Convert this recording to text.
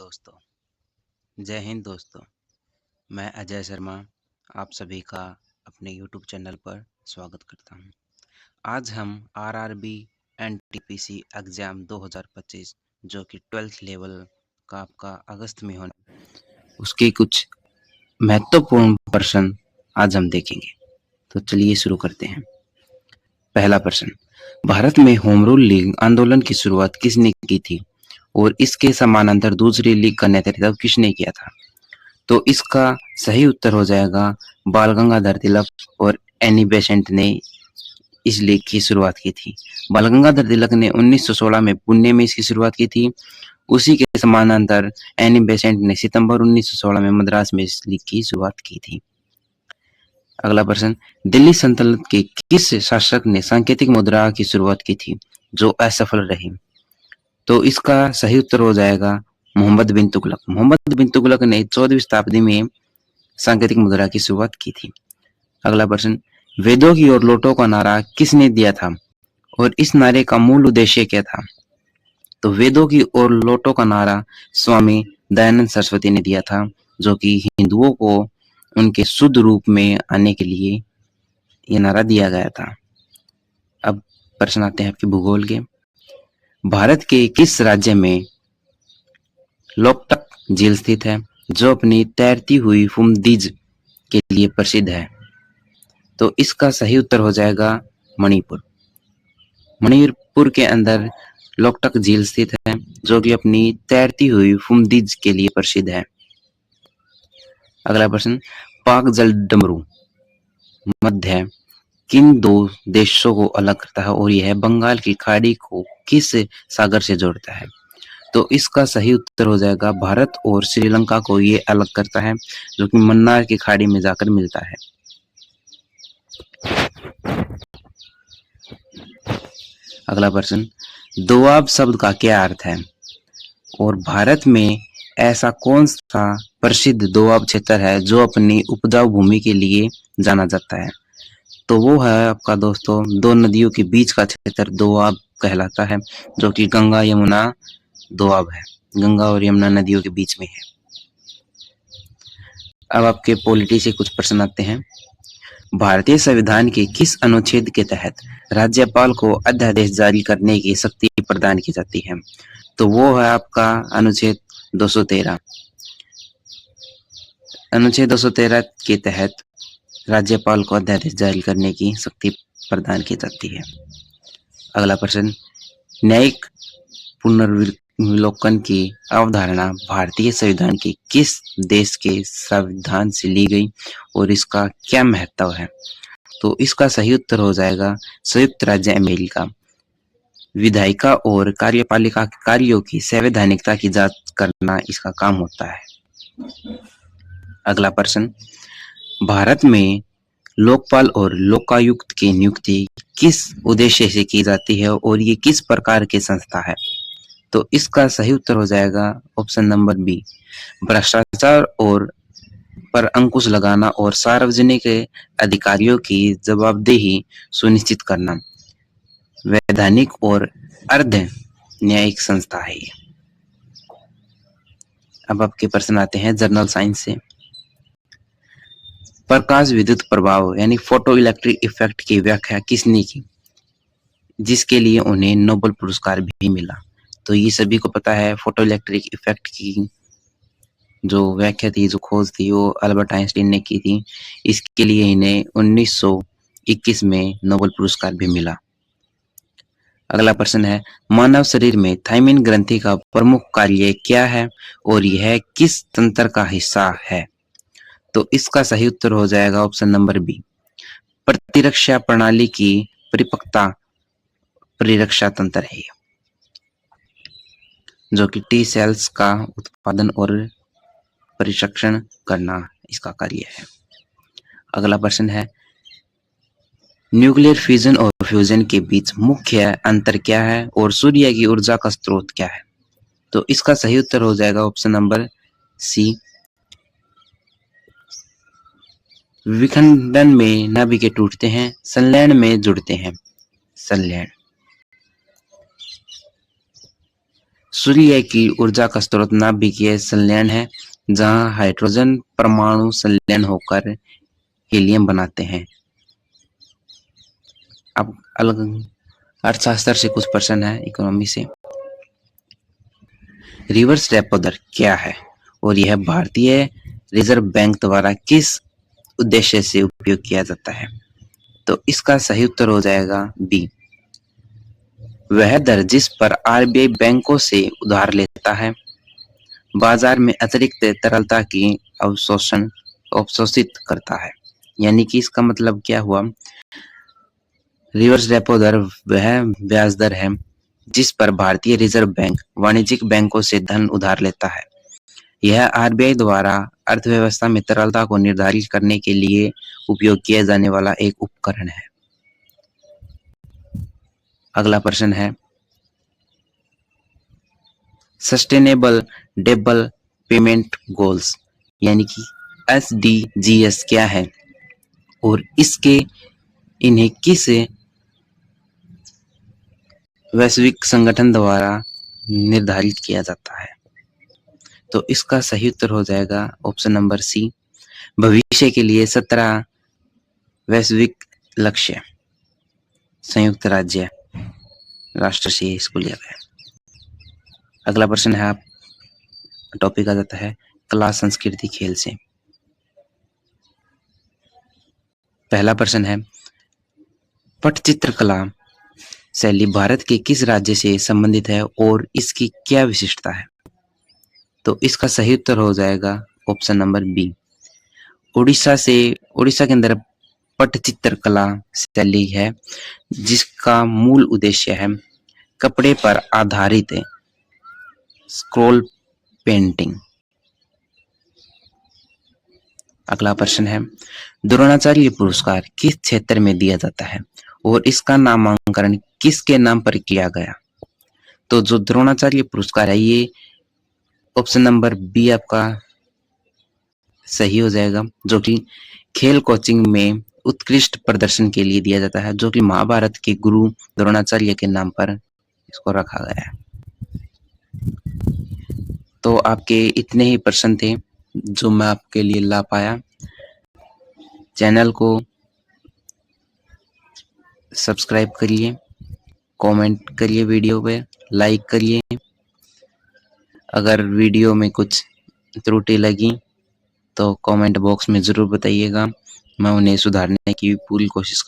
दोस्तों, जय हिंद दोस्तों। मैं अजय शर्मा आप सभी का अपने YouTube चैनल पर स्वागत करता हूं। आज हम आरआरबी एनटीपीसी एग्ज़ाम 2025 जो कि 12th लेवल का आपका अगस्त में होना, उसके कुछ महत्वपूर्ण प्रश्न आज हम देखेंगे। तो चलिए शुरू करते हैं। पहला प्रश्न, भारत में होम रूल लीग आंदोलन की शुरुआत किसने की थी और इसके समानांतर दूसरी लीग का नेतृत्व किसने किया था? तो इसका सही उत्तर हो जाएगा बाल गंगाधर तिलक और एनी बेसेंट ने इस लीग की शुरुआत की थी। बाल गंगाधर तिलक ने 1916 में पुणे में इसकी शुरुआत की थी। उसी के समानांतर एनी बेसेंट ने सितंबर 1916 में मद्रास में इस लीग की शुरुआत की थी। अगला प्रश्न, दिल्ली सल्तनत के किस शासक ने सांकेतिक मुद्रा की शुरुआत की थी जो असफल रही? तो इसका सही उत्तर हो जाएगा मोहम्मद बिन तुगलक। मोहम्मद बिन तुगलक ने 14वीं शताब्दी में सांकेतिक मुद्रा की शुरुआत की थी। अगला प्रश्न, वेदों की ओर लौटो का नारा किसने दिया था और इस नारे का मूल उद्देश्य क्या था? तो वेदों की ओर लौटो का नारा स्वामी दयानंद सरस्वती ने दिया था, जो कि हिंदुओं को उनके शुद्ध रूप में आने के लिए ये नारा दिया गया था। अब प्रश्न आते हैं आपके भूगोल के। भारत के किस राज्य में लोकटक झील स्थित है जो अपनी तैरती हुई फुमदीज के लिए प्रसिद्ध है? तो इसका सही उत्तर हो जाएगा मणिपुर। मणिपुर के अंदर लोकटक झील स्थित है जो कि अपनी तैरती हुई फुमदीज के लिए प्रसिद्ध है। अगला प्रश्न, पाक जल डमरू मध्य किन दो देशों को अलग करता है और यह बंगाल की खाड़ी को किस सागर से जोड़ता है? तो इसका सही उत्तर हो जाएगा भारत और श्रीलंका को ये अलग करता है, जो कि मन्नार की खाड़ी में जाकर मिलता है। अगला प्रश्न, दोआब शब्द का क्या अर्थ है और भारत में ऐसा कौन सा प्रसिद्ध दोआब क्षेत्र है जो अपनी उपजाऊ भूमि के लिए जाना जाता है? तो वो है आपका दोस्तों दो नदियों के बीच का क्षेत्र दोआब कहलाता है, जो कि गंगा यमुना दोआब है, गंगा और यमुना नदियों के बीच में है। अब आपके पॉलिटी से कुछ प्रश्न आते हैं। भारतीय संविधान के किस अनुच्छेद के तहत राज्यपाल को अध्यादेश जारी करने की शक्ति प्रदान की जाती है? तो वो है आपका अनुच्छेद 213। अनुच्छेद 213 के तहत राज्यपाल को अध्यादेश जारी करने की शक्ति प्रदान की जाती है। अगला प्रश्न, न्यायिक पुनर्विलोकन की अवधारणा भारतीय संविधान के किस देश के संविधान से ली गई और इसका क्या महत्व है? तो इसका सही उत्तर हो जाएगा संयुक्त राज्य अमेरिका। विधायिका और कार्यपालिका के कार्यों की संवैधानिकता की जांच करना इसका काम होता है। अगला प्रश्न, भारत में लोकपाल और लोकायुक्त की नियुक्ति किस उद्देश्य से की जाती है और ये किस प्रकार की संस्था है? तो इसका सही उत्तर हो जाएगा ऑप्शन नंबर बी, भ्रष्टाचार और पर अंकुश लगाना और सार्वजनिक अधिकारियों की जवाबदेही सुनिश्चित करना। वैधानिक और अर्ध न्यायिक संस्था है ये। अब आपके प्रश्न आते हैं जनरल साइंस से। प्रकाश विद्युत प्रभाव यानी फोटो इलेक्ट्रिक इफेक्ट की व्याख्या किसने की, जिसके लिए उन्हें नोबेल पुरस्कार भी मिला? तो ये सभी को पता है, फोटो इलेक्ट्रिक इफेक्ट की जो व्याख्या थी, जो खोज थी, वो अल्बर्ट आइंस्टीन ने की थी। इसके लिए इन्हें 1921 में नोबेल पुरस्कार भी मिला। अगला प्रश्न है, मानव शरीर में थायमिन ग्रंथि का प्रमुख कार्य क्या है और यह किस तंत्र का हिस्सा है? तो इसका सही उत्तर हो जाएगा ऑप्शन नंबर बी, प्रतिरक्षा प्रणाली की परिपक्वता परिरक्षा तंत्र है, जो कि टी सेल्स का उत्पादन और परिरक्षण करना इसका कार्य है। अगला प्रश्न है, न्यूक्लियर फ्यूजन और फ्यूजन के बीच मुख्य अंतर क्या है और सूर्य की ऊर्जा का स्रोत क्या है? तो इसका सही उत्तर हो जाएगा ऑप्शन नंबर सी, विखंडन में नाभिक टूटते हैं, संलयन में जुड़ते हैं। संलयन। सूर्य की ऊर्जा का स्रोत नाभिकीय संलयन है, जहां हाइड्रोजन परमाणु संलयन होकर हीलियम बनाते हैं। अब अलग अर्थशास्त्र से कुछ प्रश्न है, इकोनॉमी से। रिवर्स रेपो दर क्या है और यह भारतीय रिजर्व बैंक द्वारा किस उद्देश्य से उपयोग किया जाता है? तो इसका सही उत्तर हो जाएगा बी, वह दर जिस पर आरबीआई बैंकों से उधार लेता है, बाजार में अतिरिक्त तरलता की अवशोषित करता है। यानी कि इसका मतलब क्या हुआ, रिवर्स रेपो दर वह ब्याज दर है जिस पर भारतीय रिजर्व बैंक वाणिज्यिक बैंकों से धन उधार लेता है। यह आरबीआई द्वारा अर्थव्यवस्था में तरलता को निर्धारित करने के लिए उपयोग किया जाने वाला एक उपकरण है। अगला प्रश्न है, सस्टेनेबल डेवलपमेंट गोल्स यानी कि एसडीजीएस क्या है और इन्हें किस वैश्विक संगठन द्वारा निर्धारित किया जाता है? तो इसका सही उत्तर हो जाएगा ऑप्शन नंबर सी, भविष्य के लिए 17 वैश्विक लक्ष्य संयुक्त राज्य राष्ट्र से इसको लिया गया। अगला प्रश्न है, आप टॉपिक आ जाता है कला संस्कृति खेल से। पहला प्रश्न है, पटचित्र कला शैली भारत के किस राज्य से संबंधित है और इसकी क्या विशिष्टता है? तो इसका सही उत्तर हो जाएगा ऑप्शन नंबर बी, उड़ीसा के अंदर पटचित्र कला शैली है जिसका मूल उद्देश्य है कपड़े पर आधारित स्क्रॉल पेंटिंग। अगला प्रश्न है, द्रोणाचार्य पुरस्कार किस क्षेत्र में दिया जाता है और इसका नामांकन किसके नाम पर किया गया? तो जो द्रोणाचार्य पुरस्कार है ये ऑप्शन नंबर बी आपका सही हो जाएगा, जो कि खेल कोचिंग में उत्कृष्ट प्रदर्शन के लिए दिया जाता है, जो कि महाभारत के गुरु द्रोणाचार्य के नाम पर इसको रखा गया है। तो आपके इतने ही प्रश्न थे जो मैं आपके लिए ला पाया। चैनल को सब्सक्राइब करिए, कमेंट करिए, वीडियो पे लाइक करिए। अगर वीडियो में कुछ त्रुटि लगी तो कमेंट बॉक्स में ज़रूर बताइएगा, मैं उन्हें सुधारने की पूरी कोशिश